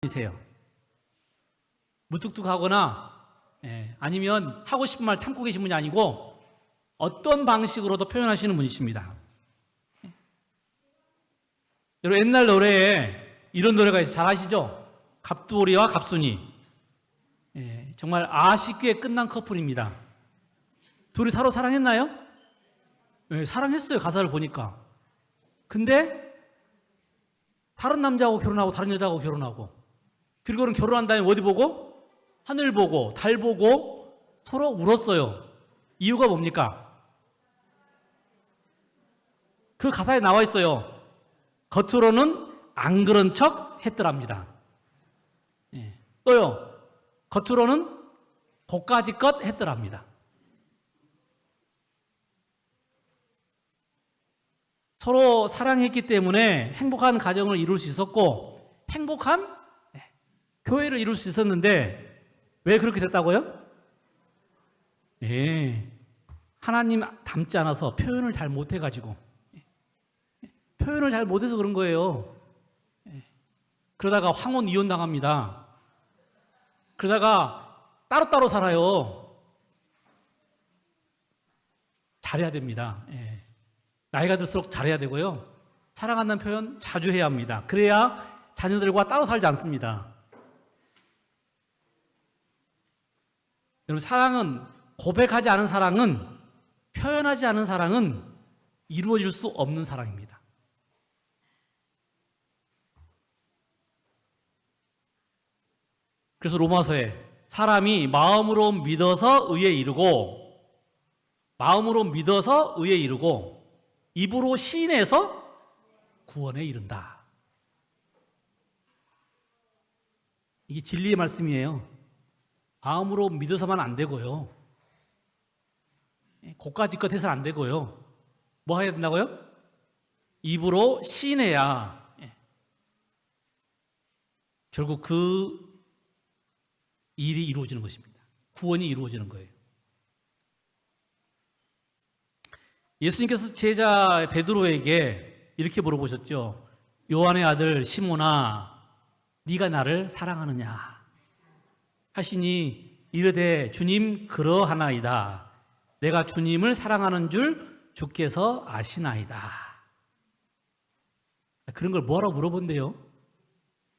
세요. 무뚝뚝하거나 아니면 하고 싶은 말 참고 계신 분이 아니고 어떤 방식으로도 표현하시는 분이십니다. 여러분 옛날 노래에 이런 노래가 있어요. 잘 아시죠? 갑두오리와 갑순이. 정말 아쉽게 끝난 커플입니다. 둘이 서로 사랑했나요? 사랑했어요. 가사를 보니까. 근데 다른 남자하고 결혼하고 다른 여자하고 결혼하고 그리고는 결혼한 다음에 어디 보고? 하늘 보고 달 보고 서로 울었어요. 이유가 뭡니까? 그 가사에 나와 있어요. 겉으로는 안 그런 척 했더랍니다. 또요. 겉으로는 고까지껏 했더랍니다. 서로 사랑했기 때문에 행복한 가정을 이룰 수 있었고 행복한 교회를 이룰 수 있었는데 왜 그렇게 됐다고요? 하나님 닮지 않아서 표현을 잘 못해가지고 표현을 잘 못해서 그런 거예요. 그러다가 황혼 이혼 당합니다. 그러다가 따로따로 살아요. 잘해야 됩니다. 나이가 들수록 잘해야 되고요. 사랑한다는 표현 자주 해야 합니다. 그래야 자녀들과 따로 살지 않습니다. 여러분 사랑은 고백하지 않은 사랑은 표현하지 않은 사랑은 이루어질 수 없는 사랑입니다. 그래서 로마서에 사람이 마음으로 믿어서 의에 이르고 마음으로 믿어서 의에 이르고 입으로 시인해서 구원에 이른다. 이게 진리의 말씀이에요. 마음으로 믿어서만 안 되고요. 고까지껏 해서는 안 되고요. 뭐 해야 된다고요? 입으로 시인해야 결국 그 일이 이루어지는 것입니다. 구원이 이루어지는 거예요. 예수님께서 제자 베드로에게 이렇게 물어보셨죠. 요한의 아들 시몬아, 네가 나를 사랑하느냐? 하시니 이르되 주님 그러하나이다. 내가 주님을 사랑하는 줄 주께서 아시나이다. 그런 걸 뭐라고 물어본대요?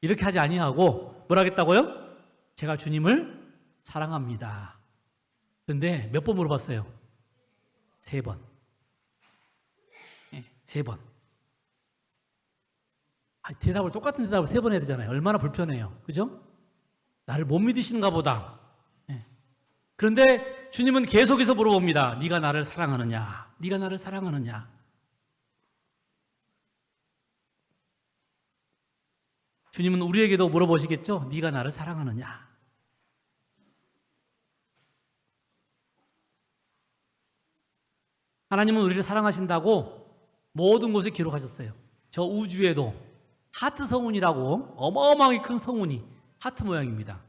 이렇게 하지 아니하고 뭐라 하겠다고요? 제가 주님을 사랑합니다. 그런데 몇 번 물어봤어요? 3번. 3번. 대답을 똑같은 대답을 3번 해야 되잖아요. 얼마나 불편해요. 그죠? 나를 못 믿으시는가 보다. 그런데 주님은 계속해서 물어봅니다. 네가 나를 사랑하느냐? 네가 나를 사랑하느냐? 주님은 우리에게도 물어보시겠죠? 네가 나를 사랑하느냐? 하나님은 우리를 사랑하신다고 모든 곳에 기록하셨어요. 저 우주에도 하트 성운이라고 어마어마하게 큰 성운이 하트 모양입니다.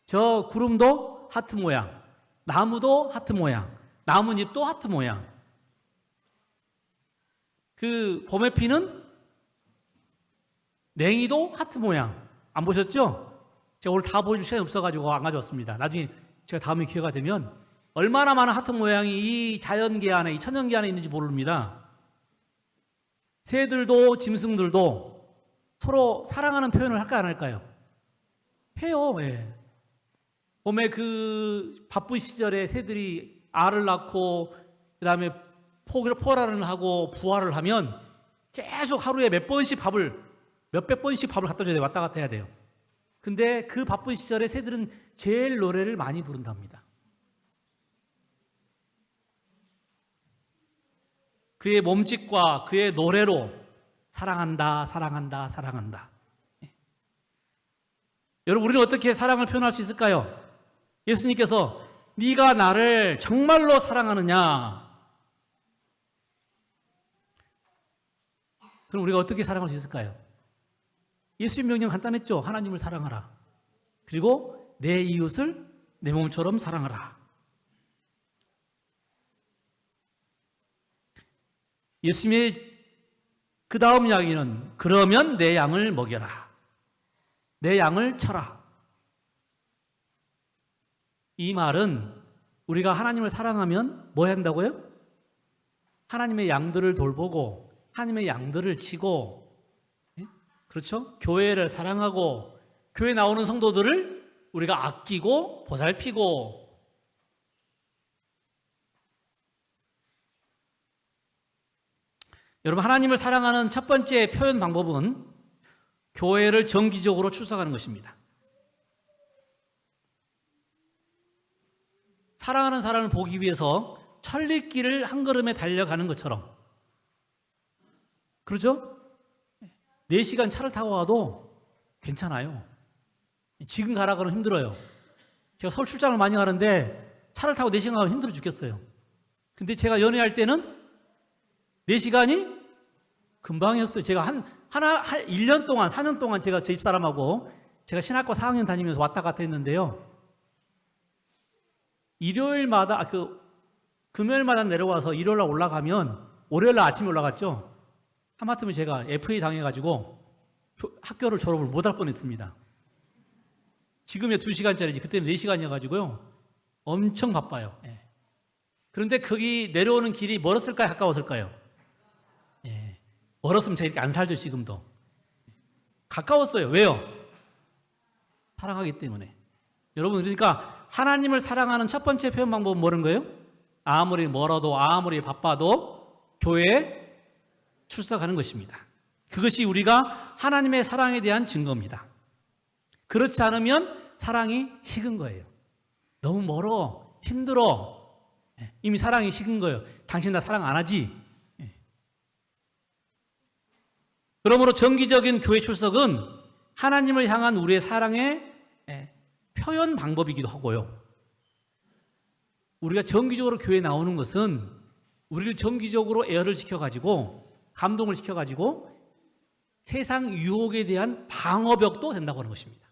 저 구름도 하트 모양, 나무도 하트 모양, 나뭇잎도 하트 모양. 그 봄에 피는 냉이도 하트 모양. 안 보셨죠? 제가 오늘 다 보여줄 시간이 없어가지고 안 가져왔습니다. 나중에 제가 다음에 기회가 되면 얼마나 많은 하트 모양이 이 자연계 안에, 이 천연계 안에 있는지 모릅니다. 새들도 짐승들도 서로 사랑하는 표현을 할까 안 할까요? 해요. 봄에 그 바쁜 시절에 새들이 알을 낳고 그 다음에 포랄을 하고 부화를 하면 계속 하루에 몇백 번씩 밥을 갖다 줘야 돼요. 왔다 갔다 해야 돼요. 근데 그 바쁜 시절에 새들은 제일 노래를 많이 부른답니다. 그의 몸짓과 그의 노래로 사랑한다, 사랑한다, 사랑한다. 여러분 우리는 어떻게 사랑을 표현할 수 있을까요? 예수님께서 네가 나를 정말로 사랑하느냐? 그럼 우리가 어떻게 사랑할 수 있을까요? 예수님 명령 간단했죠. 하나님을 사랑하라. 그리고 내 이웃을 내 몸처럼 사랑하라. 예수님의 그 다음 이야기는 그러면 내 양을 먹여라. 내 양을 쳐라. 이 말은 우리가 하나님을 사랑하면 뭐 한다고요? 하나님의 양들을 돌보고 하나님의 양들을 치고, 그렇죠? 교회를 사랑하고 교회 나오는 성도들을 우리가 아끼고 보살피고. 여러분, 하나님을 사랑하는 첫 번째 표현 방법은 교회를 정기적으로 출석하는 것입니다. 사랑하는 사람을 보기 위해서 천리길을 한 걸음에 달려가는 것처럼, 그렇죠? 4시간 차를 타고 와도 괜찮아요. 지금 가라 그러면 힘들어요. 제가 서울 출장을 많이 가는데 차를 타고 4시간 가면 힘들어 죽겠어요. 근데 제가 연애할 때는 4시간이 금방이었어요. 제가 1년 동안, 4년 동안 제가 제 집사람하고 제가 신학과 4학년 다니면서 왔다 갔다 했는데요. 일요일마다, 금요일마다 내려와서 일요일날 올라가면 월요일날 아침에 올라갔죠. 하마터면 제가 FA 당해가지고 학교를 졸업을 못할 뻔했습니다. 지금이야 2시간짜리지 그때는 4시간이어가지고요. 엄청 바빠요. 예. 그런데 거기 내려오는 길이 멀었을까요? 가까웠을까요? 예. 멀었으면 제가 이렇게 안 살죠, 지금도. 가까웠어요. 왜요? 사랑하기 때문에. 여러분, 그러니까 하나님을 사랑하는 첫 번째 표현 방법은 뭐는 거예요? 아무리 멀어도 아무리 바빠도 교회에 출석하는 것입니다. 그것이 우리가 하나님의 사랑에 대한 증거입니다. 그렇지 않으면 사랑이 식은 거예요. 너무 멀어, 힘들어. 이미 사랑이 식은 거예요. 당신 나 사랑 안 하지? 그러므로 정기적인 교회 출석은 하나님을 향한 우리의 사랑의 표현 방법이기도 하고요. 우리가 정기적으로 교회에 나오는 것은 우리를 정기적으로 에어를 시켜가지고 감동을 시켜가지고 세상 유혹에 대한 방어벽도 된다고 하는 것입니다.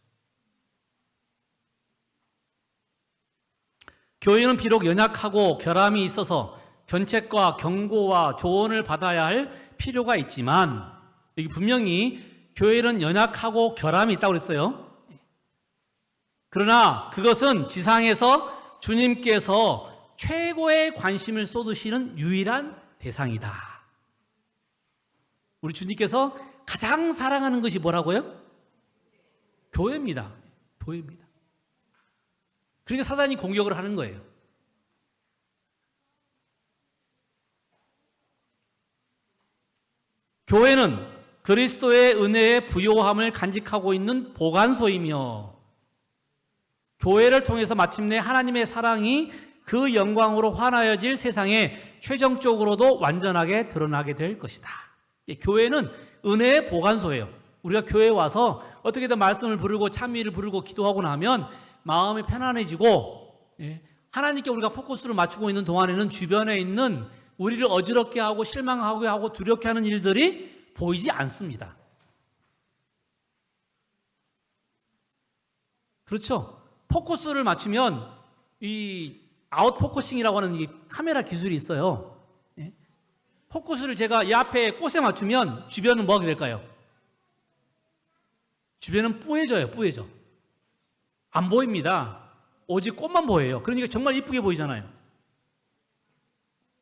교회는 비록 연약하고 결함이 있어서 견책과 경고와 조언을 받아야 할 필요가 있지만, 여기 분명히 교회는 연약하고 결함이 있다고 그랬어요. 그러나 그것은 지상에서 주님께서 최고의 관심을 쏟으시는 유일한 대상이다. 우리 주님께서 가장 사랑하는 것이 뭐라고요? 교회입니다. 교회입니다. 그러니까 사단이 공격을 하는 거예요. 교회는 그리스도의 은혜의 부요함을 간직하고 있는 보관소이며, 교회를 통해서 마침내 하나님의 사랑이 그 영광으로 환하여질 세상에 최종적으로도 완전하게 드러나게 될 것이다. 교회는 은혜의 보관소예요. 우리가 교회에 와서 어떻게든 말씀을 부르고 찬미를 부르고 기도하고 나면 마음이 편안해지고, 하나님께 우리가 포커스를 맞추고 있는 동안에는 주변에 있는 우리를 어지럽게 하고 실망하게 하고 두렵게 하는 일들이 보이지 않습니다. 그렇죠? 포커스를 맞추면 이 아웃포커싱이라고 하는 이 카메라 기술이 있어요. 포커스를 제가 이 앞에 꽃에 맞추면 주변은 뭐 하게 될까요? 주변은 뿌얘져요. 뿌얘져. 안 보입니다. 오직 꽃만 보여요. 그러니까 정말 이쁘게 보이잖아요.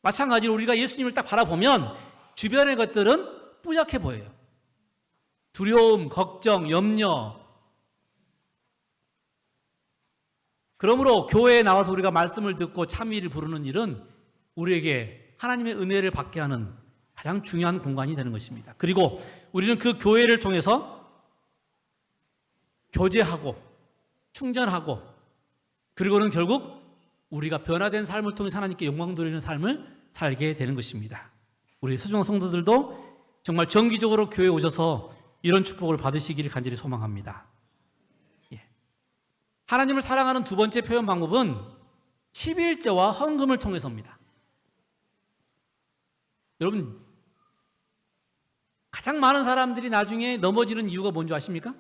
마찬가지로 우리가 예수님을 딱 바라보면 주변의 것들은 뿌옇게 보여요. 두려움, 걱정, 염려. 그러므로 교회에 나와서 우리가 말씀을 듣고 찬미를 부르는 일은 우리에게 하나님의 은혜를 받게 하는 가장 중요한 공간이 되는 것입니다. 그리고 우리는 그 교회를 통해서 교제하고 충전하고, 그리고는 결국 우리가 변화된 삶을 통해 하나님께 영광 돌리는 삶을 살게 되는 것입니다. 우리 소중한 성도들도 정말 정기적으로 교회에 오셔서 이런 축복을 받으시기를 간절히 소망합니다. 하나님을 사랑하는 두 번째 표현 방법은 11조와 헌금을 통해서입니다. 여러분, 가장 많은 사람들이 나중에 넘어지는 이유가 뭔지 아십니까?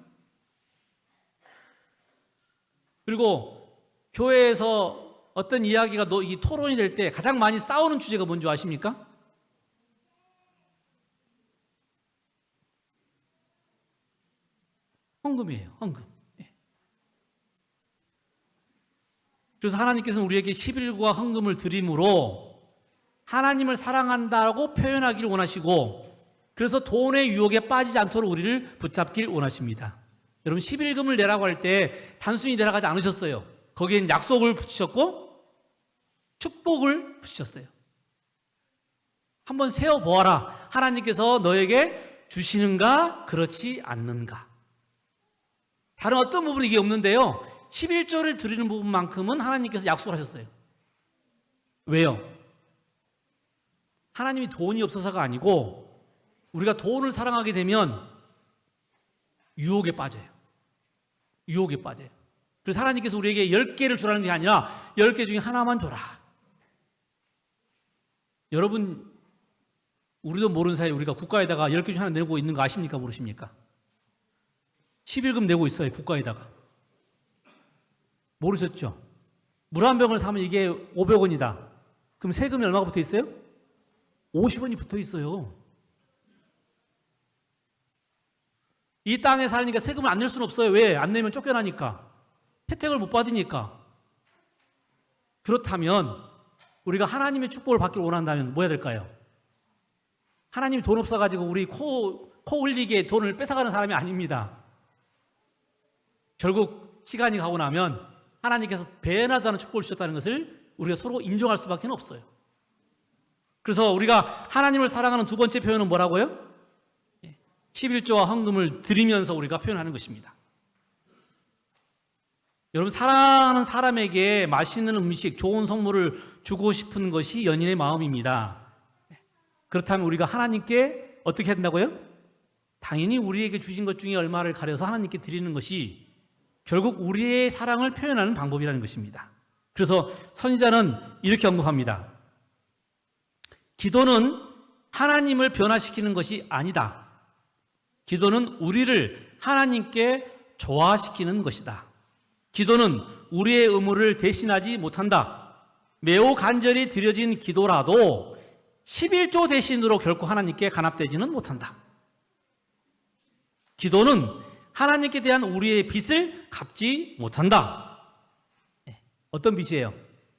그리고 교회에서 어떤 이야기가 이 토론이 될 때 가장 많이 싸우는 주제가 뭔지 아십니까? 헌금이에요. 헌금. 예. 그래서 하나님께서는 우리에게 11과 헌금을 드림으로 하나님을 사랑한다고 표현하기를 원하시고, 그래서 돈의 유혹에 빠지지 않도록 우리를 붙잡길 원하십니다. 여러분, 11금을 내라고 할 때 단순히 내라고 하지 않으셨어요. 거기엔 약속을 붙이셨고 축복을 붙이셨어요. 한번 세어보아라. 하나님께서 너에게 주시는가 그렇지 않는가. 다른 어떤 부분은 이게 없는데요, 11조를 드리는 부분만큼은 하나님께서 약속을 하셨어요. 왜요? 하나님이 돈이 없어서가 아니고 우리가 돈을 사랑하게 되면 유혹에 빠져요. 유혹에 빠져요. 그래서 하나님께서 우리에게 10개를 주라는 게 아니라 10개 중에 하나만 줘라. 여러분, 우리도 모르는 사이에 우리가 국가에다가 10개 중에 하나 내고 있는 거 아십니까? 모르십니까? 11금 내고 있어요, 국가에다가. 모르셨죠? 물 한 병을 사면 이게 500원이다. 그럼 세금이 얼마가 붙어 있어요? 50원이 붙어 있어요. 이 땅에 사니까 세금을 안 낼 수는 없어요. 왜? 안 내면 쫓겨나니까. 혜택을 못 받으니까. 그렇다면 우리가 하나님의 축복을 받기를 원한다면 뭐 해야 될까요? 하나님이 돈 없어가지고 우리 코 흘리게 돈을 뺏어가는 사람이 아닙니다. 결국 시간이 가고 나면 하나님께서 배나도 않은 축복을 주셨다는 것을 우리가 서로 인정할 수밖에 없어요. 그래서 우리가 하나님을 사랑하는 두 번째 표현은 뭐라고요? 11조와 헌금을 드리면서 우리가 표현하는 것입니다. 여러분, 사랑하는 사람에게 맛있는 음식, 좋은 선물을 주고 싶은 것이 연인의 마음입니다. 그렇다면 우리가 하나님께 어떻게 한다고요? 당연히 우리에게 주신 것 중에 얼마를 가려서 하나님께 드리는 것이 결국 우리의 사랑을 표현하는 방법이라는 것입니다. 그래서 선지자는 이렇게 언급합니다. 기도는 하나님을 변화시키는 것이 아니다. 기도는 우리를 하나님께 좋아시키는 것이다. 기도는 우리의 의무를 대신하지 못한다. 매우 간절히 드려진 기도라도 11조 대신으로 결코 하나님께 간합되지는 못한다. 기도는 하나님께 대한 우리의 빚을 갚지 못한다. 어떤 빚이에요?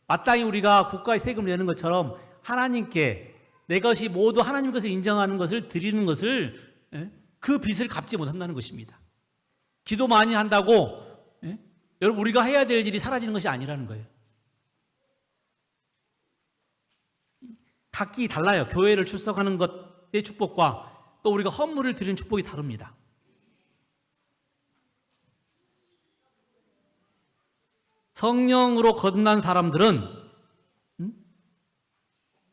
마땅히 우리가 국가의 세금을 내는 것처럼 하나님께 내 것이 모두 하나님 것을 인정하는 것을 드리는 것을, 그 빚을 갚지 못한다는 것입니다. 기도 많이 한다고 여러분, 우리가 해야 될 일이 사라지는 것이 아니라는 거예요. 각기 달라요. 교회를 출석하는 것의 축복과 또 우리가 헌물을 드리는 축복이 다릅니다. 성령으로 거듭난 사람들은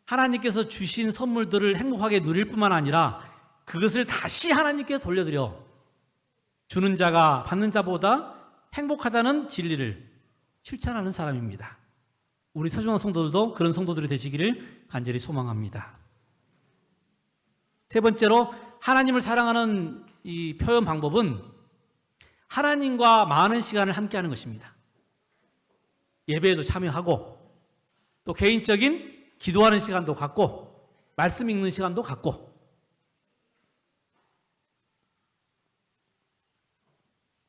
하나님께서 주신 선물들을 행복하게 누릴 뿐만 아니라 그것을 다시 하나님께 돌려드려 주는 자가 받는 자보다 행복하다는 진리를 실천하는 사람입니다. 우리 소중한 성도들도 그런 성도들이 되시기를 간절히 소망합니다. 세 번째로, 하나님을 사랑하는 이 표현 방법은 하나님과 많은 시간을 함께하는 것입니다. 예배에도 참여하고 또 개인적인 기도하는 시간도 갖고 말씀 읽는 시간도 갖고,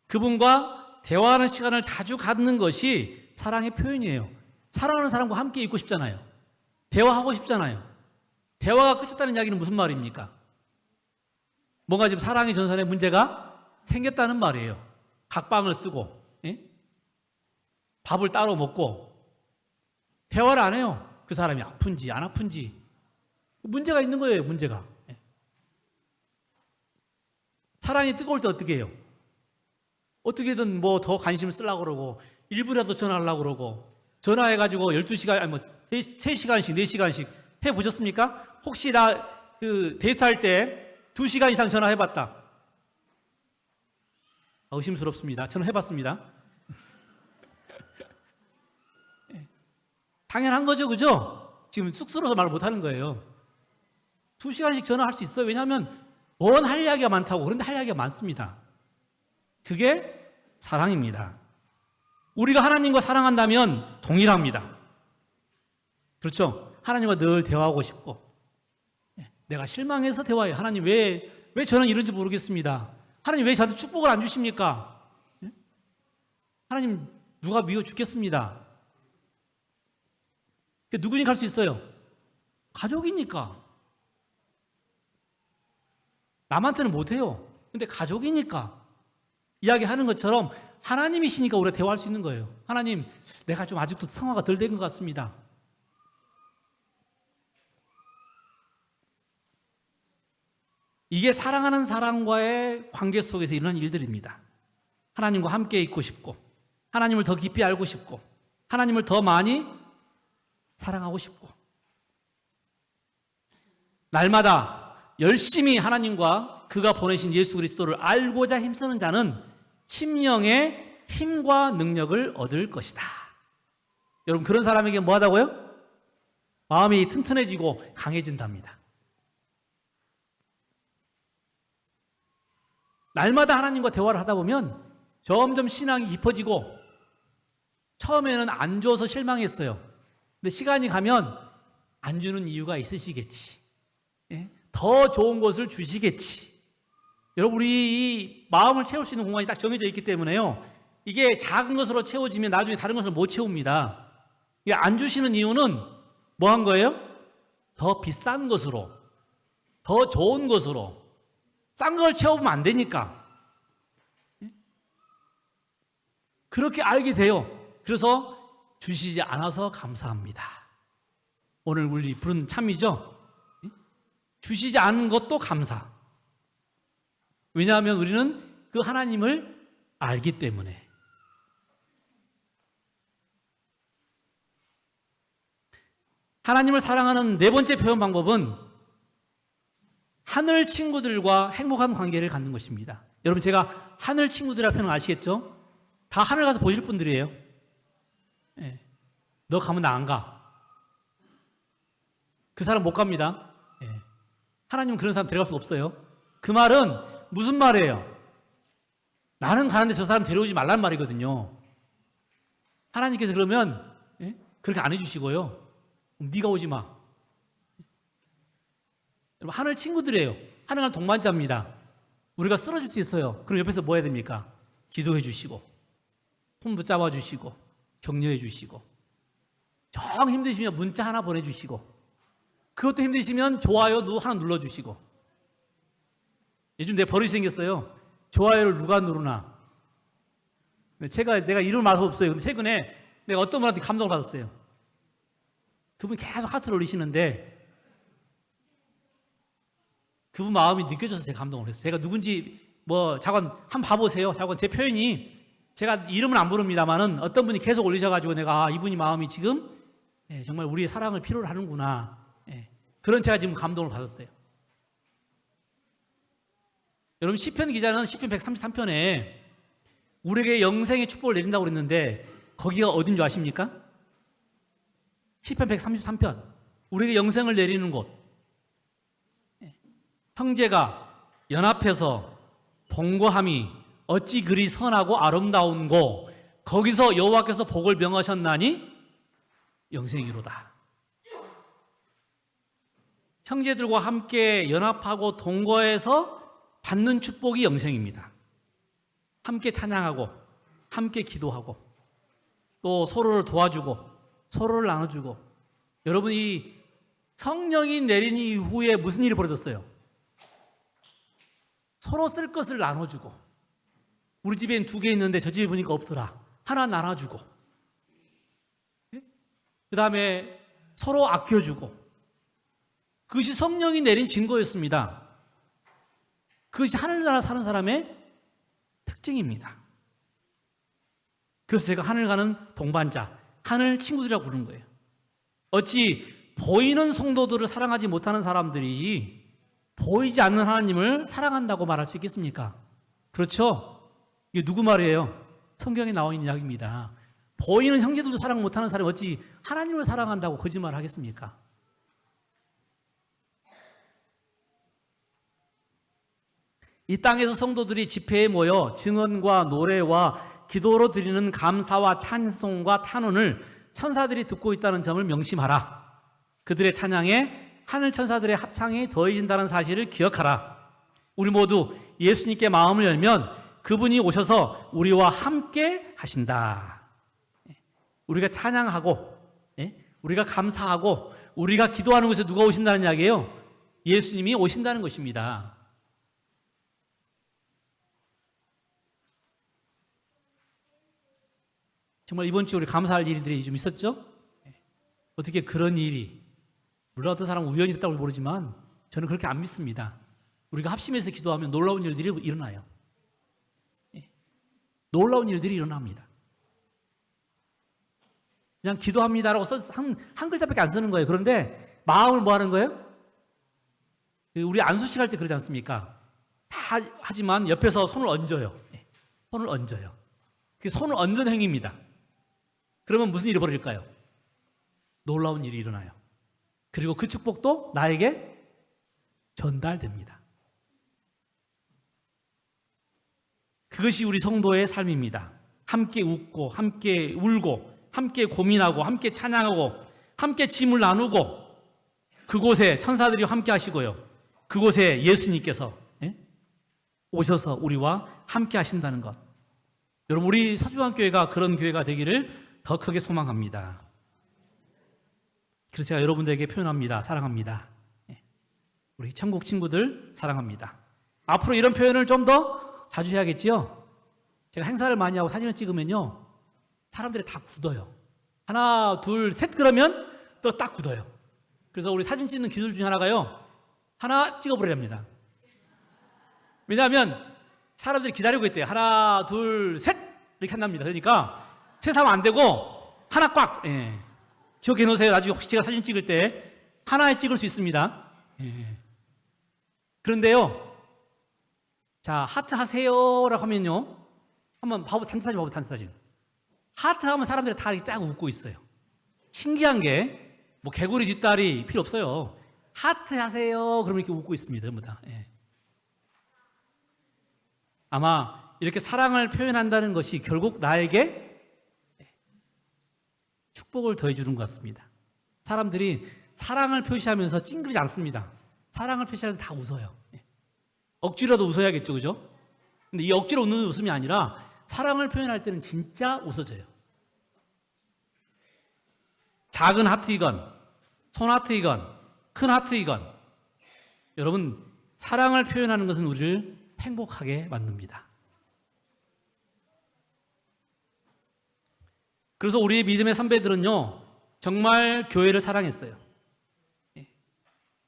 그분과 대화하는 시간을 자주 갖는 것이 사랑의 표현이에요. 사랑하는 사람과 함께 있고 싶잖아요. 대화하고 싶잖아요. 대화가 끝났다는 이야기는 무슨 말입니까? 뭔가 지금 사랑의 전선에 문제가 생겼다는 말이에요. 각방을 쓰고, 밥을 따로 먹고 대화를 안 해요. 그 사람이 아픈지 안 아픈지. 문제가 있는 거예요, 문제가. 사랑이 뜨거울 때 어떻게 해요? 어떻게든 뭐 더 관심을 쓰려고 그러고 1부라도 전화하려고 그러고, 전화해가지고 12시간, 아니 뭐 3시간씩 4시간씩 해보셨습니까? 혹시 나 그 데이트할 때 2시간 이상 전화해봤다. 의심스럽습니다. 저는 해봤습니다. 당연한 거죠, 그죠? 지금 쑥스러워서 말 못하는 거예요. 2시간씩 전화할 수 있어요. 왜냐하면 뭔 할 이야기가 많다고. 그런데 할 이야기가 많습니다. 그게 사랑입니다. 우리가 하나님과 사랑한다면 동일합니다. 그렇죠? 하나님과 늘 대화하고 싶고, 내가 실망해서 대화해요. 하나님 왜 저는 이런지 모르겠습니다. 하나님 왜 저한테 축복을 안 주십니까? 하나님 누가 미워 죽겠습니다. 누구니 갈 수 있어요? 가족이니까. 남한테는 못해요. 근데 가족이니까. 이야기하는 것처럼 하나님이시니까 우리가 대화할 수 있는 거예요. 하나님, 내가 좀 아직도 성화가 덜 된 것 같습니다. 이게 사랑하는 사람과의 관계 속에서 일어나는 일들입니다. 하나님과 함께 있고 싶고, 하나님을 더 깊이 알고 싶고, 하나님을 더 많이 사랑하고 싶고, 날마다 열심히 하나님과 그가 보내신 예수 그리스도를 알고자 힘쓰는 자는 심령의 힘과 능력을 얻을 것이다. 여러분, 그런 사람에게 뭐 하다고요? 마음이 튼튼해지고 강해진답니다. 날마다 하나님과 대화를 하다 보면 점점 신앙이 깊어지고, 처음에는 안 줘서 실망했어요. 근데 시간이 가면 안 주는 이유가 있으시겠지. 예? 더 좋은 것을 주시겠지. 여러분, 우리 이 마음을 채울 수 있는 공간이 딱 정해져 있기 때문에요. 이게 작은 것으로 채워지면 나중에 다른 것을 못 채웁니다. 이게 안 주시는 이유는 뭐 한 거예요? 더 비싼 것으로, 더 좋은 것으로. 싼 걸 채우면 안 되니까. 그렇게 알게 돼요. 그래서 주시지 않아서 감사합니다. 오늘 우리 부른 참이죠? 주시지 않은 것도 감사. 왜냐하면 우리는 그 하나님을 알기 때문에. 하나님을 사랑하는 네 번째 표현 방법은 하늘 친구들과 행복한 관계를 갖는 것입니다. 여러분, 제가 하늘 친구들이라는 표현 아시겠죠? 다 하늘 가서 보실 분들이에요. 예. 너 가면 나 안 가. 그 사람 못 갑니다. 예. 하나님은 그런 사람 데려갈 수 없어요. 그 말은 무슨 말이에요? 나는 가는데 저 사람 데려오지 말란 말이거든요. 하나님께서 그러면 예? 그렇게 안 해주시고요. 네가 오지 마. 여러분, 하늘 친구들이에요. 하늘은 동반자입니다. 우리가 쓰러질 수 있어요. 그럼 옆에서 뭐 해야 됩니까? 기도해 주시고, 손 붙잡아 주시고, 격려해 주시고, 정 힘드시면 문자 하나 보내주시고, 그것도 힘드시면 좋아요 하나 눌러주시고. 요즘 내 버릇이 생겼어요. 좋아요를 누가 누르나. 내가 이름을 말할 수 없어요. 근데 최근에 내가 어떤 분한테 감동을 받았어요. 그분이 계속 하트를 올리시는데 그분 마음이 느껴져서 제가 감동을 했어요. 제가 누군지 잠깐 한번 봐보세요. 잠깐 제 표현이, 제가 이름은 안 부릅니다만은 어떤 분이 계속 올리셔가지고 내가 이분이 마음이 지금 정말 우리의 사랑을 필요로 하는구나. 그런 제가 지금 감동을 받았어요. 여러분, 시편 기자는 시편 133편에 우리에게 영생의 축복을 내린다고 그랬는데 거기가 어딘 줄 아십니까? 시편 133편. 우리에게 영생을 내리는 곳. 형제가 연합해서 봉거함이 어찌 그리 선하고 아름다운고 거기서 여호와께서 복을 명하셨나니 영생이로다. 형제들과 함께 연합하고 동거해서 받는 축복이 영생입니다. 함께 찬양하고 함께 기도하고 또 서로를 도와주고 서로를 나눠주고. 여러분이 성령이 내린 이후에 무슨 일이 벌어졌어요? 서로 쓸 것을 나눠주고. 우리 집엔 2개 있는데 저 집에 보니까 없더라. 하나 나눠주고. 그 다음에 서로 아껴주고. 그것이 성령이 내린 증거였습니다. 그것이 하늘나라 사는 사람의 특징입니다. 그래서 제가 하늘 가는 동반자, 하늘 친구들이라고 부르는 거예요. 어찌 보이는 성도들을 사랑하지 못하는 사람들이 보이지 않는 하나님을 사랑한다고 말할 수 있겠습니까? 그렇죠? 이게 누구 말이에요? 성경에 나와 있는 이야기입니다. 보이는 형제들도 사랑 못하는 사람이 어찌 하나님을 사랑한다고 거짓말을 하겠습니까? 이 땅에서 성도들이 집회에 모여 증언과 노래와 기도로 드리는 감사와 찬송과 탄원을 천사들이 듣고 있다는 점을 명심하라. 그들의 찬양에 하늘 천사들의 합창이 더해진다는 사실을 기억하라. 우리 모두 예수님께 마음을 열면 그분이 오셔서 우리와 함께 하신다. 우리가 찬양하고, 우리가 감사하고, 우리가 기도하는 곳에 누가 오신다는 이야기예요? 예수님이 오신다는 것입니다. 정말 이번 주에 우리 감사할 일들이 좀 있었죠? 어떻게 그런 일이, 물론 어떤 사람은 우연히 있다고 모르지만 저는 그렇게 안 믿습니다. 우리가 합심해서 기도하면 놀라운 일들이 일어나요. 놀라운 일들이 일어납니다. 그냥 기도합니다라고 한 글자밖에 안 쓰는 거예요. 그런데 마음을 뭐 하는 거예요? 우리 안수식 할 때 그러지 않습니까? 다 하지만 옆에서 손을 얹어요. 손을 얹어요. 그게 손을 얹는 행위입니다. 그러면 무슨 일이 벌어질까요? 놀라운 일이 일어나요. 그리고 그 축복도 나에게 전달됩니다. 그것이 우리 성도의 삶입니다. 함께 웃고, 함께 울고, 함께 고민하고, 함께 찬양하고, 함께 짐을 나누고, 그곳에 천사들이 함께 하시고요. 그곳에 예수님께서 오셔서 우리와 함께 하신다는 것. 여러분, 우리 서주환교회가 그런 교회가 되기를 더 크게 소망합니다. 그래서 제가 여러분들에게 표현합니다. 사랑합니다. 우리 천국 친구들 사랑합니다. 앞으로 이런 표현을 좀 더 자주 해야겠지요? 제가 행사를 많이 하고 사진을 찍으면요, 사람들이 다 굳어요. 하나, 둘, 셋 그러면 또 딱 굳어요. 그래서 우리 사진 찍는 기술 중에 하나가요, 하나 찍어버리랍니다. 왜냐하면 사람들이 기다리고 있대요. 하나, 둘, 셋 이렇게 한답니다. 그러니까 셋 하면 안 되고 하나 꽉. 기억해 놓으세요. 나중에 혹시 제가 사진 찍을 때 하나에 찍을 수 있습니다. 그런데요, 자, 하트 하세요라고 하면요, 한번 봐보, 단체 사진 봐보, 단체 사진. 하트 하면 사람들이 다 이렇게 쫙 웃고 있어요. 신기한 게, 뭐 개구리 뒷다리 필요 없어요. 하트 하세요 그러면 이렇게 웃고 있습니다. 전부 다. 아마 이렇게 사랑을 표현한다는 것이 결국 나에게 축복을 더해주는 것 같습니다. 사람들이 사랑을 표시하면서 찡그리지 않습니다. 사랑을 표시하면 다 웃어요. 억지로라도 웃어야겠죠, 그죠? 근데 이 억지로 웃는 웃음이 아니라 사랑을 표현할 때는 진짜 웃어져요. 작은 하트이건, 손 하트이건, 큰 하트이건, 여러분, 사랑을 표현하는 것은 우리를 행복하게 만듭니다. 그래서 우리 믿음의 선배들은요, 정말 교회를 사랑했어요.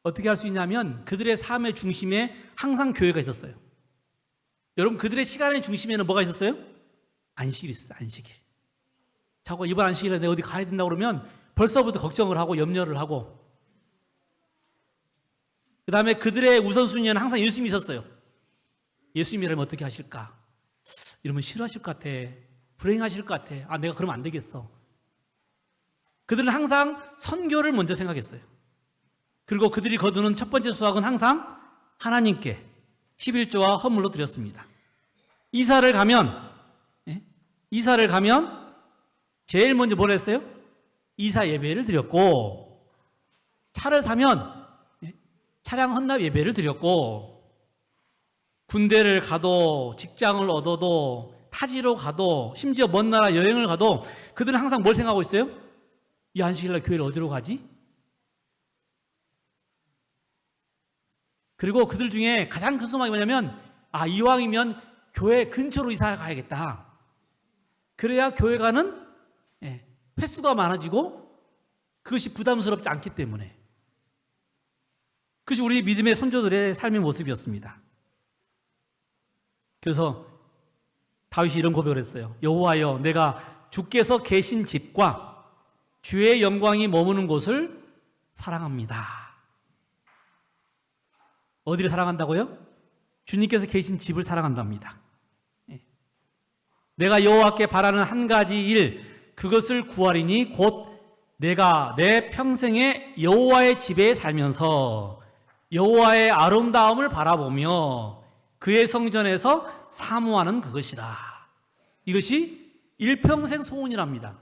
어떻게 할 수 있냐면 그들의 삶의 중심에 항상 교회가 있었어요. 여러분, 그들의 시간의 중심에는 뭐가 있었어요? 안식일이 있었어요. 안식일. 자꾸 이번 안식일에 내가 어디 가야 된다고 그러면 벌써부터 걱정을 하고 염려를 하고, 그 다음에 그들의 우선순위에는 항상 예수님이 있었어요. 예수님이라면 어떻게 하실까? 이러면 싫어하실 것 같아. 불행하실 것 같아. 아, 내가 그러면 안 되겠어. 그들은 항상 선교를 먼저 생각했어요. 그리고 그들이 거두는 첫 번째 수확은 항상 하나님께 11조와 헌물로 드렸습니다. 이사를 가면 제일 먼저 뭘 했어요? 이사 예배를 드렸고, 차를 사면 차량 헌납 예배를 드렸고, 군대를 가도 직장을 얻어도 타지로 가도 심지어 먼 나라 여행을 가도 그들은 항상 뭘 생각하고 있어요? 이 안식일날 교회를 어디로 가지? 그리고 그들 중에 가장 큰 소망이 뭐냐면, 아, 이왕이면 교회 근처로 이사 가야겠다. 그래야 교회 가는 횟수가 많아지고 그것이 부담스럽지 않기 때문에. 그것이 우리 믿음의 선조들의 삶의 모습이었습니다. 그래서 다윗이 이런 고백을 했어요. 여호와여, 내가 주께서 계신 집과 주의 영광이 머무는 곳을 사랑합니다. 어디를 사랑한다고요? 주님께서 계신 집을 사랑한답니다. 내가 여호와께 바라는 한 가지 일, 그것을 구하리니 곧 내가 내 평생에 여호와의 집에 살면서 여호와의 아름다움을 바라보며 그의 성전에서 사모하는 그것이다. 이것이 일평생 소원이랍니다.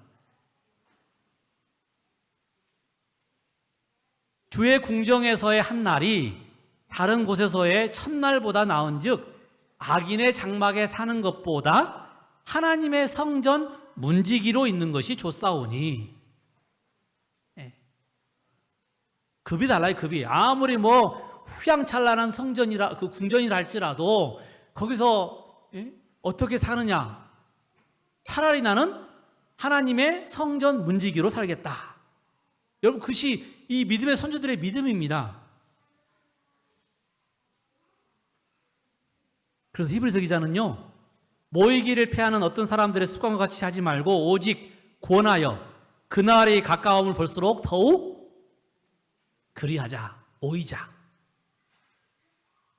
주의 궁정에서의 한 날이 다른 곳에서의 첫날보다 나은즉 악인의 장막에 사는 것보다 하나님의 성전 문지기로 있는 것이 좋사오니. 급이 달라요, 급이. 아무리 휘황찬란한 성전이라, 궁전이라 할지라도 거기서 어떻게 사느냐. 차라리 나는 하나님의 성전 문지기로 살겠다. 여러분, 그것이 이 믿음의 선조들의 믿음입니다. 그래서 히브리서 기자는요, 모이기를 패하는 어떤 사람들의 습관과 같이 하지 말고 오직 권하여 그날이 가까움을 볼수록 더욱 그리하자, 모이자.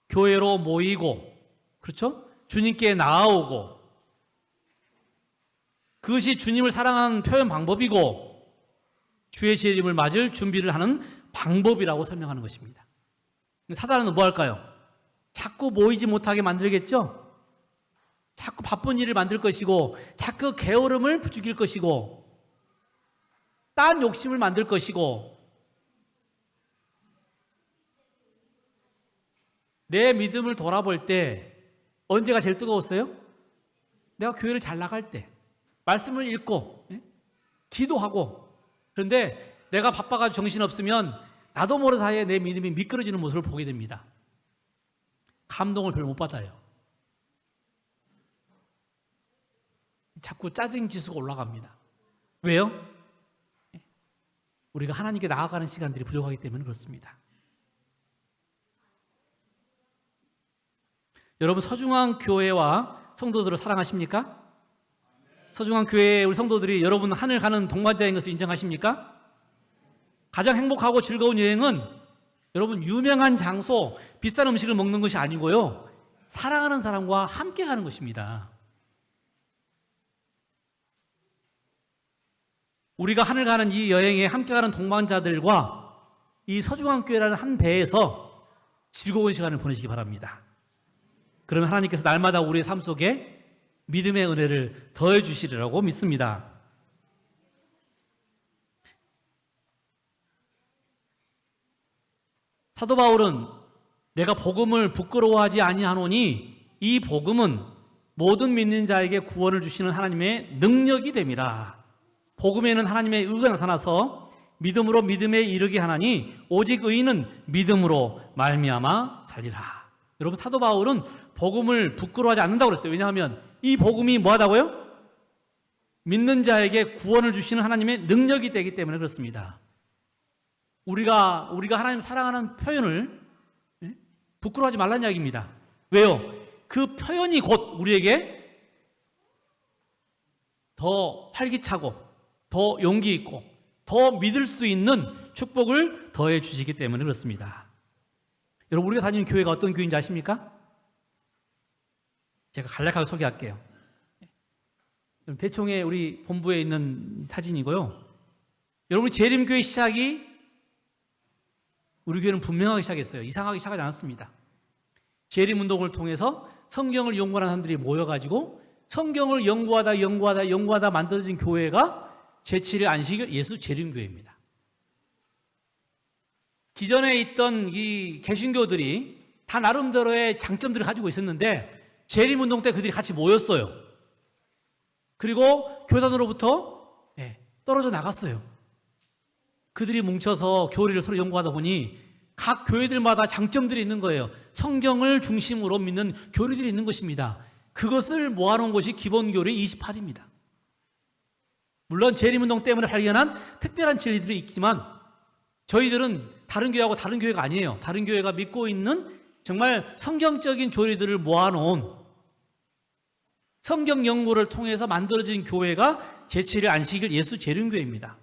교회로 모이고, 그렇죠? 주님께 나아오고, 그것이 주님을 사랑하는 표현 방법이고 주의 재림을 맞을 준비를 하는 방법이라고 설명하는 것입니다. 사단은 뭐 할까요? 자꾸 모이지 못하게 만들겠죠? 자꾸 바쁜 일을 만들 것이고, 자꾸 게으름을 부추길 것이고, 딴 욕심을 만들 것이고, 내 믿음을 돌아볼 때 언제가 제일 뜨거웠어요? 내가 교회를 잘 나갈 때, 말씀을 읽고 기도하고. 그런데 내가 바빠가지고 정신없으면 나도 모르는 사이에 내 믿음이 미끄러지는 모습을 보게 됩니다. 감동을 별로 못 받아요. 자꾸 짜증 지수가 올라갑니다. 왜요? 우리가 하나님께 나아가는 시간들이 부족하기 때문에 그렇습니다. 여러분, 서중앙 교회와 성도들을 사랑하십니까? 서중앙 교회의 우리 성도들이 여러분 하늘 가는 동반자인 것을 인정하십니까? 가장 행복하고 즐거운 여행은 여러분 유명한 장소, 비싼 음식을 먹는 것이 아니고요, 사랑하는 사람과 함께 가는 것입니다. 우리가 하늘 가는 이 여행에 함께 가는 동반자들과 이 서중앙 교회라는 한 배에서 즐거운 시간을 보내시기 바랍니다. 그러면 하나님께서 날마다 우리의 삶 속에 믿음의 은혜를 더해 주시리라고 믿습니다. 사도 바울은 내가 복음을 부끄러워하지 아니하노니 이 복음은 모든 믿는 자에게 구원을 주시는 하나님의 능력이 됨이라. 복음에는 하나님의 의가 나타나서 믿음으로 믿음에 이르게 하나니 오직 의인은 믿음으로 말미암아 살리라. 여러분, 사도 바울은 복음을 부끄러워하지 않는다고 그랬어요. 왜냐하면 이 복음이 뭐하다고요? 믿는 자에게 구원을 주시는 하나님의 능력이 되기 때문에 그렇습니다. 우리가 하나님 사랑하는 표현을 부끄러워하지 말라는 이야기입니다. 왜요? 그 표현이 곧 우리에게 더 활기차고 더 용기 있고 더 믿을 수 있는 축복을 더해 주시기 때문에 그렇습니다. 여러분, 우리가 다니는 교회가 어떤 교회인지 아십니까? 제가 간략하게 소개할게요. 대충의 우리 본부에 있는 사진이고요. 여러분, 재림교회 시작이 우리 교회는 분명하게 시작했어요. 이상하게 시작하지 않았습니다. 재림운동을 통해서 성경을 연구하는 사람들이 모여가지고 성경을 연구하다 만들어진 교회가 제7일 안식일 예수 재림교회입니다. 기존에 있던 이 개신교들이 다 나름대로의 장점들을 가지고 있었는데 재림운동 때 그들이 같이 모였어요. 그리고 교단으로부터 떨어져 나갔어요. 그들이 뭉쳐서 교리를 서로 연구하다 보니 각 교회들마다 장점들이 있는 거예요. 성경을 중심으로 믿는 교리들이 있는 것입니다. 그것을 모아놓은 것이 기본교리 28입니다. 물론 재림운동 때문에 발견한 특별한 진리들이 있지만 저희들은 다른 교회하고 다른 교회가 아니에요. 다른 교회가 믿고 있는 정말 성경적인 교리들을 모아놓은 성경 연구를 통해서 만들어진 교회가 제7일 안식일 예수 재림교회입니다.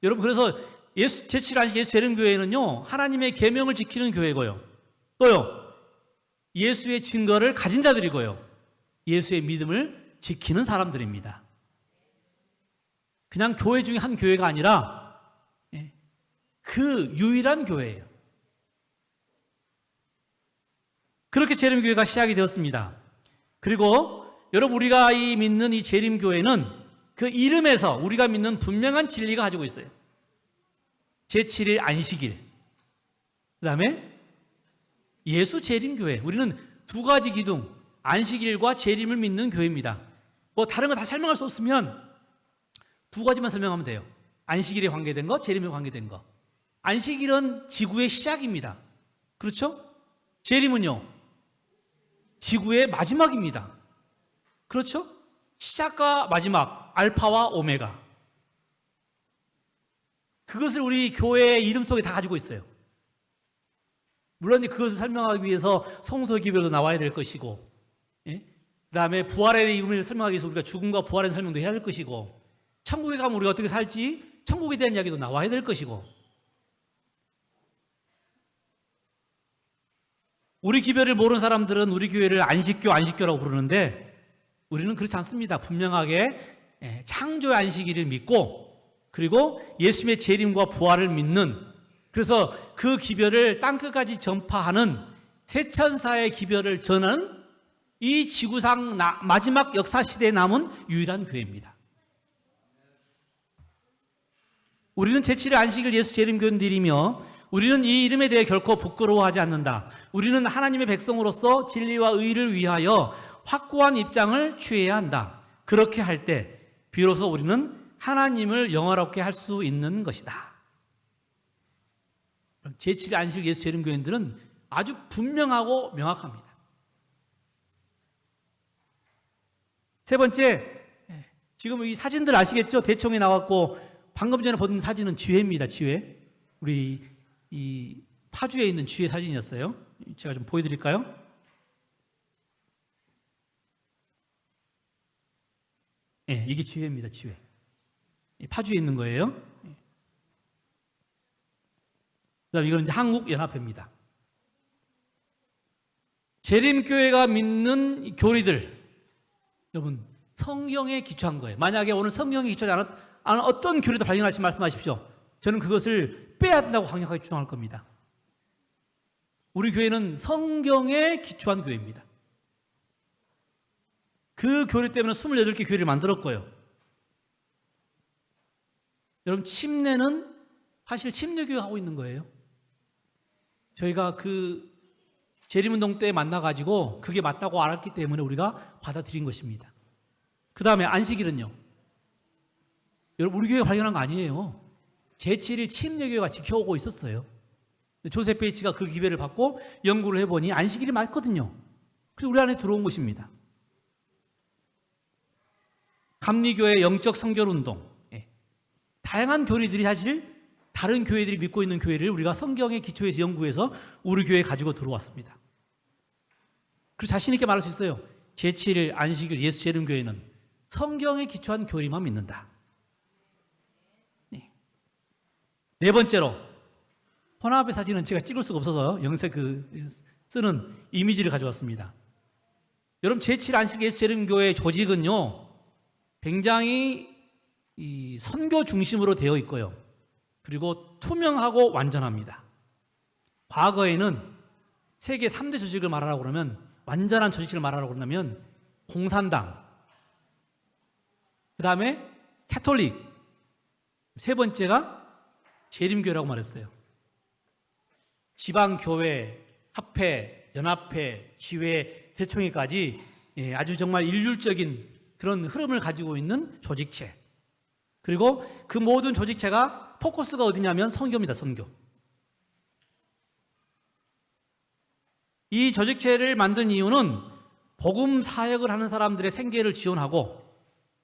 여러분, 그래서 제7일 안식일 예수 재림교회는요, 하나님의 계명을 지키는 교회고요, 또요, 예수의 증거를 가진 자들이고요, 예수의 믿음을 지키는 사람들입니다. 그냥 교회 중에 한 교회가 아니라 그 유일한 교회예요. 그렇게 재림교회가 시작이 되었습니다. 그리고 여러분, 우리가 믿는 이 재림교회는 그 이름에서 우리가 믿는 분명한 진리가 가지고 있어요. 제7일 안식일, 그 다음에 예수 재림교회. 우리는 두 가지 기둥, 안식일과 재림을 믿는 교회입니다. 뭐 다른 거 다 설명할 수 없으면 두 가지만 설명하면 돼요. 안식일에 관계된 거, 재림에 관계된 거. 안식일은 지구의 시작입니다. 그렇죠? 재림은요, 지구의 마지막입니다. 그렇죠? 시작과 마지막, 알파와 오메가. 그것을 우리 교회의 이름 속에 다 가지고 있어요. 물론 그것을 설명하기 위해서 성서 기별도 나와야 될 것이고, 예? 그 다음에 부활의 의미를 설명하기 위해서 우리가 죽음과 부활의 설명도 해야 될 것이고, 천국에 가면 우리가 어떻게 살지, 천국에 대한 이야기도 나와야 될 것이고, 우리 기별을 모르는 사람들은 우리 교회를 안식교라고 부르는데, 우리는 그렇지 않습니다. 분명하게 창조의 안식일을 믿고, 그리고 예수님의 재림과 부활을 믿는, 그래서 그 기별을 땅끝까지 전파하는 세천사의 기별을 전하는 이 지구상 마지막 역사 시대에 남은 유일한 교회입니다. 우리는 제7일 안식일 예수 재림 교인들이며, 우리는 이 이름에 대해 결코 부끄러워하지 않는다. 우리는 하나님의 백성으로서 진리와 의를 위하여 확고한 입장을 취해야 한다. 그렇게 할 때 비로소 우리는 하나님을 영화롭게 할 수 있는 것이다. 제7일 안식일 예수 재림 교인들은 아주 분명하고 명확합니다. 세 번째, 지금 이 사진들 아시겠죠? 대총에 나왔고, 방금 전에 본 사진은 지회입니다. 지회. 우리 이 파주에 있는 지회 사진이었어요. 제가 좀 보여드릴까요? 네, 이게 지회입니다. 지회. 파주에 있는 거예요. 그다음 이거는 이제 한국연합회입니다. 재림교회가 믿는 교리들, 여러분 성경에 기초한 거예요. 만약에 오늘 성경에 기초하지 않은 어떤 교리도 발견하시면 말씀하십시오. 저는 그것을 빼야 된다고 강력하게 주장할 겁니다. 우리 교회는 성경에 기초한 교회입니다. 그 교리 때문에 28개 교회를 만들었고요. 여러분 침례는 사실 침례교회가 하고 있는 거예요. 저희가 그 재림운동 때 만나가지고 그게 맞다고 알았기 때문에 우리가 받아들인 것입니다. 그 다음에 안식일은요. 여러분 우리 교회가 발견한 거 아니에요. 제7일 침례교회가 지켜오고 있었어요. 조셉 베이츠가 그 기회를 받고 연구를 해보니 안식일이 맞거든요. 그래서 우리 안에 들어온 것입니다. 감리교회 영적 성결운동, 다양한 교리들이 사실 다른 교회들이 믿고 있는 교회를 우리가 성경의 기초에서 연구해서 우리 교회에 가지고 들어왔습니다. 그래서 자신 있게 말할 수 있어요. 제7일 안식일 예수 재림 교회는 성경에 기초한 교리만 믿는다. 네 번째로 혼합의 사진은 제가 찍을 수가 없어서 영세 쓰는 이미지를 가져왔습니다. 여러분 제7 안식 예수 재림 교회 조직은요 굉장히 이 선교 중심으로 되어 있고요. 그리고 투명하고 완전합니다. 과거에는 세계 3대 조직을 말하라고 그러면, 완전한 조직을 말하라고 그러면 공산당, 그 다음에 캐톨릭, 세 번째가 재림교회라고 말했어요. 지방교회, 합회, 연합회, 지회, 대총회까지 아주 정말 일률적인 그런 흐름을 가지고 있는 조직체. 그리고 그 모든 조직체가 포커스가 어디냐면 선교입니다. 선교. 이 조직체를 만든 이유는 복음 사역을 하는 사람들의 생계를 지원하고,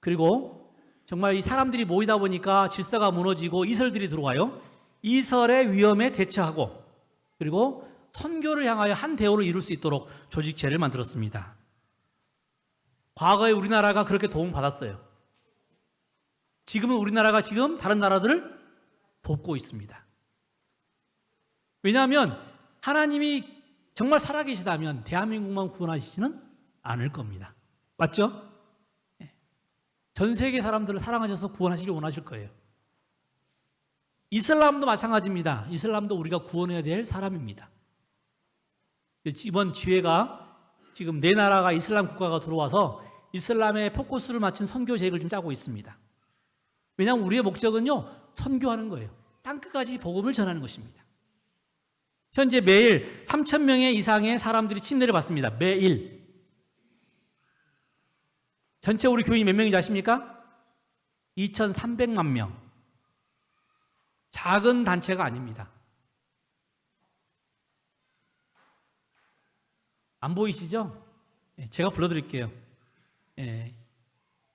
그리고 정말 이 사람들이 모이다 보니까 질서가 무너지고 이설들이 들어와요. 이설의 위험에 대처하고, 그리고 선교를 향하여 한 대오를 이룰 수 있도록 조직체를 만들었습니다. 과거에 우리나라가 그렇게 도움을 받았어요. 지금은 우리나라가 지금 다른 나라들을 돕고 있습니다. 왜냐하면 하나님이 정말 살아계시다면 대한민국만 구원하시지는 않을 겁니다. 맞죠? 전 세계 사람들을 사랑하셔서 구원하시길 원하실 거예요. 이슬람도 마찬가지입니다. 이슬람도 우리가 구원해야 될 사람입니다. 이번 기회가 지금 네 나라가 이슬람 국가가 들어와서 이슬람의 포커스를 맞춘 선교 계획을 좀 짜고 있습니다. 왜냐하면 우리의 목적은요 선교하는 거예요. 땅끝까지 복음을 전하는 것입니다. 현재 매일 3,000명의 이상의 사람들이 침례를 받습니다. 매일. 전체 우리 교인이 몇 명인지 아십니까? 2,300만 명. 작은 단체가 아닙니다. 안 보이시죠? 제가 불러드릴게요.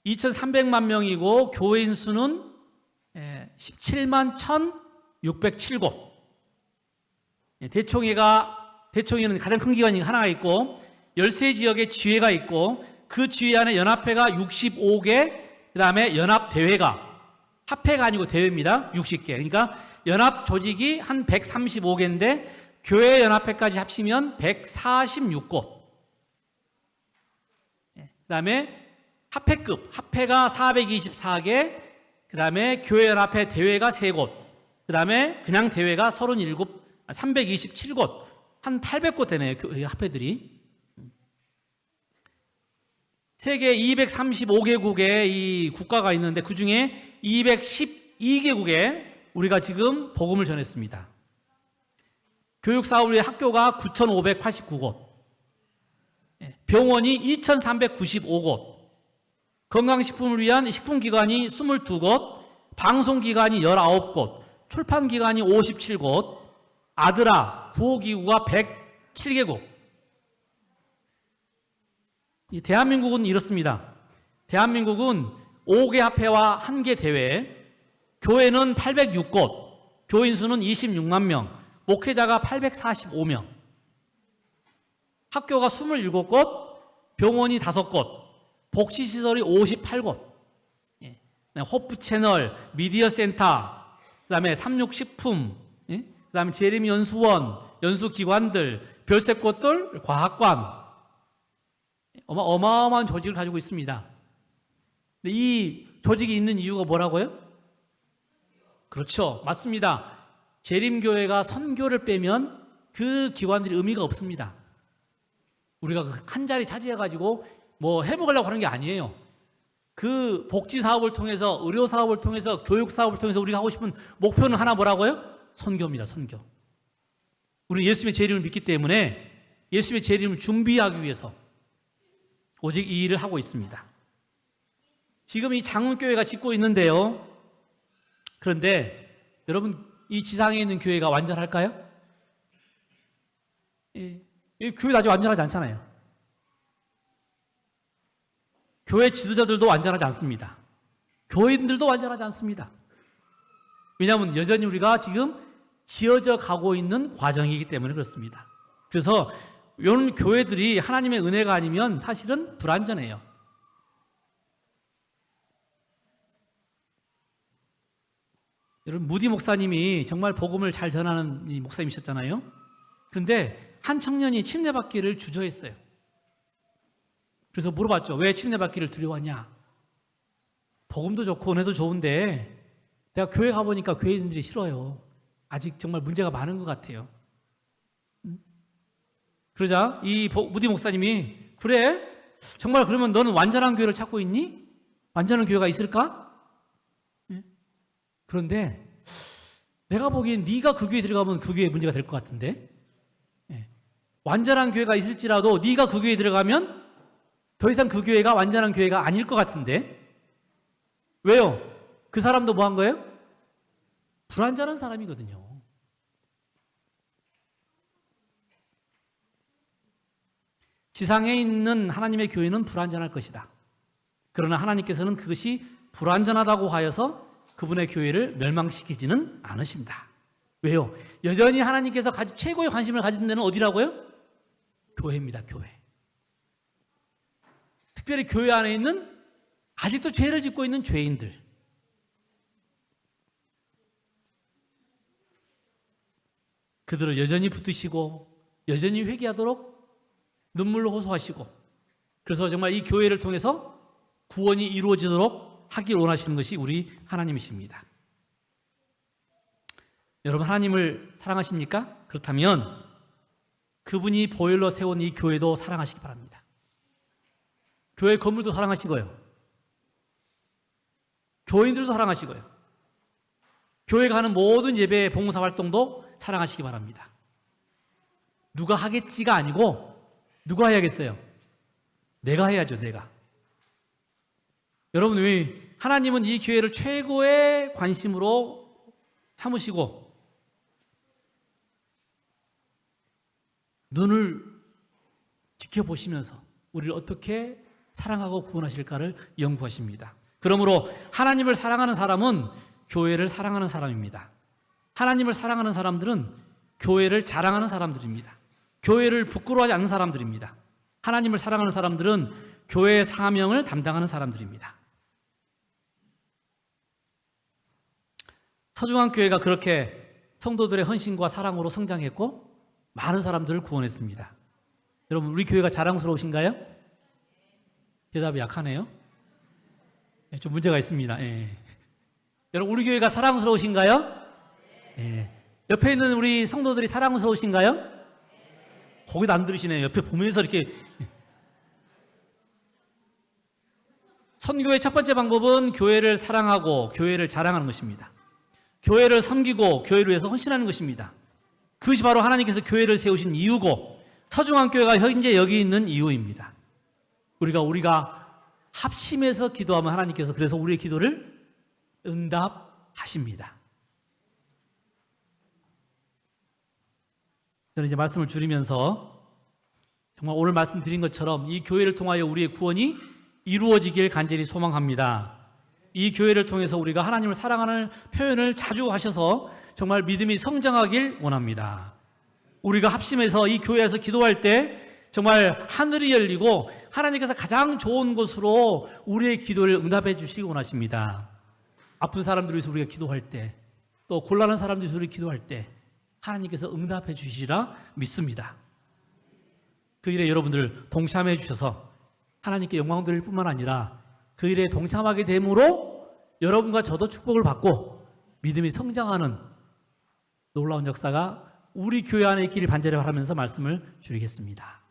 2,300만 명이고 교인 수는 17만 1,607곳. 대총회는 가장 큰 기관이 하나가 있고 13지역의 지회가 있고 그 지회 안에 연합회가 65개, 그 다음에 연합대회가, 합회가 아니고 대회입니다. 60개. 그러니까 연합 조직이 한 135개인데 교회 연합회까지 합치면 146곳. 그 다음에 합회급, 합회가 424개, 그 다음에 교회 연합회 대회가 3곳, 그 다음에 그냥 대회가 327곳, 한 800곳 되네요. 합회들이. 세계 235개국의 이 국가가 있는데 그 중에 212개국에 우리가 지금 복음을 전했습니다. 교육사업을 위해 학교가 9,589곳, 병원이 2,395곳, 건강식품을 위한 식품기관이 22곳, 방송기관이 19곳, 출판기관이 57곳, 아드라 구호기구가 107개국. 대한민국은 이렇습니다. 대한민국은 5개 합회와 1개 대회, 교회는 806곳, 교인 수는 26만 명, 목회자가 845명, 학교가 27곳, 병원이 5곳, 복지시설이 58곳, 호프 채널, 미디어 센터, 그 다음에 삼육식품, 그 다음에 재림 연수원, 연수기관들, 별세꽃들, 과학관, 어마어마한 조직을 가지고 있습니다. 근데 이 조직이 있는 이유가 뭐라고요? 그렇죠. 맞습니다. 재림교회가 선교를 빼면 그 기관들이 의미가 없습니다. 우리가 한 자리 차지해가지고 뭐 해먹으려고 하는 게 아니에요. 그 복지 사업을 통해서, 의료 사업을 통해서, 교육 사업을 통해서 우리가 하고 싶은 목표는 하나 뭐라고요? 선교입니다. 선교. 우리는 예수님의 재림을 믿기 때문에 예수님의 재림을 준비하기 위해서 오직 이 일을 하고 있습니다. 지금 이 장흥교회가 짓고 있는데요. 그런데 여러분, 이 지상에 있는 교회가 완전할까요? 이 교회도 아직 완전하지 않잖아요. 교회 지도자들도 완전하지 않습니다. 교인들도 완전하지 않습니다. 왜냐하면 여전히 우리가 지금 지어져 가고 있는 과정이기 때문에 그렇습니다. 그래서 이런 교회들이 하나님의 은혜가 아니면 사실은 불완전해요. 여러분, 무디 목사님이 정말 복음을 잘 전하는 이 목사님이셨잖아요. 그런데 한 청년이 침례받기를 주저했어요. 그래서 물어봤죠. 왜 침례받기를 두려워하냐? 복음도 좋고 은혜도 좋은데 내가 교회 가보니까 교회인들이 싫어요. 아직 정말 문제가 많은 것 같아요. 그러자 이 무디 목사님이, 그래? 정말 그러면 너는 완전한 교회를 찾고 있니? 완전한 교회가 있을까? 그런데 내가 보기엔 네가 그 교회에 들어가면 그 교회에 문제가 될 것 같은데, 완전한 교회가 있을지라도 네가 그 교회에 들어가면 더 이상 그 교회가 완전한 교회가 아닐 것 같은데. 왜요? 그 사람도 뭐 한 거예요? 불완전한 사람이거든요. 지상에 있는 하나님의 교회는 불완전할 것이다. 그러나 하나님께서는 그것이 불완전하다고 하여서 그분의 교회를 멸망시키지는 않으신다. 왜요? 여전히 하나님께서 최고의 관심을 가진 데는 어디라고요? 교회입니다. 교회. 특별히 교회 안에 있는 아직도 죄를 짓고 있는 죄인들, 그들을 여전히 붙드시고 여전히 회개하도록 눈물로 호소하시고, 그래서 정말 이 교회를 통해서 구원이 이루어지도록 하길 원하시는 것이 우리 하나님이십니다. 여러분, 하나님을 사랑하십니까? 그렇다면 그분이 보혈로 세운 이 교회도 사랑하시기 바랍니다. 교회 건물도 사랑하시고요, 교인들도 사랑하시고요, 교회가 하는 모든 예배 봉사 활동도 사랑하시기 바랍니다. 누가 하겠지가 아니고 누가 해야겠어요? 내가 해야죠, 내가. 여러분, 왜 하나님은 이 교회를 최고의 관심으로 삼으시고 눈을 지켜보시면서 우리를 어떻게 사랑하고 구원하실까를 연구하십니다. 그러므로 하나님을 사랑하는 사람은 교회를 사랑하는 사람입니다. 하나님을 사랑하는 사람들은 교회를 자랑하는 사람들입니다. 교회를 부끄러워하지 않는 사람들입니다. 하나님을 사랑하는 사람들은 교회의 사명을 담당하는 사람들입니다. 서중앙교회가 그렇게 성도들의 헌신과 사랑으로 성장했고 많은 사람들을 구원했습니다. 여러분, 우리 교회가 자랑스러우신가요? 대답이 약하네요. 좀 문제가 있습니다. 여러분, 우리 교회가 사랑스러우신가요? 옆에 있는 우리 성도들이 사랑스러우신가요? 거기도 안 들으시네요. 옆에 보면서 이렇게. 선교의 첫 번째 방법은 교회를 사랑하고 교회를 자랑하는 것입니다. 교회를 섬기고 교회를 위해서 헌신하는 것입니다. 그것이 바로 하나님께서 교회를 세우신 이유고 서중앙교회가 현재 여기 있는 이유입니다. 우리가 합심해서 기도하면 하나님께서 그래서 우리의 기도를 응답하십니다. 저는 이제 말씀을 줄이면서 정말 오늘 말씀드린 것처럼 이 교회를 통하여 우리의 구원이 이루어지길 간절히 소망합니다. 이 교회를 통해서 우리가 하나님을 사랑하는 표현을 자주 하셔서 정말 믿음이 성장하길 원합니다. 우리가 합심해서 이 교회에서 기도할 때 정말 하늘이 열리고 하나님께서 가장 좋은 곳으로 우리의 기도를 응답해 주시기 원하십니다. 아픈 사람들을 위해서 우리가 기도할 때, 또 곤란한 사람들을 위해서 우리가 기도할 때 하나님께서 응답해 주시리라 믿습니다. 그 일에 여러분들 동참해 주셔서 하나님께 영광 드릴 뿐만 아니라 그 일에 동참하게 됨으로 여러분과 저도 축복을 받고 믿음이 성장하는 놀라운 역사가 우리 교회 안에 있기를 간절히 바라면서 말씀을 줄이겠습니다.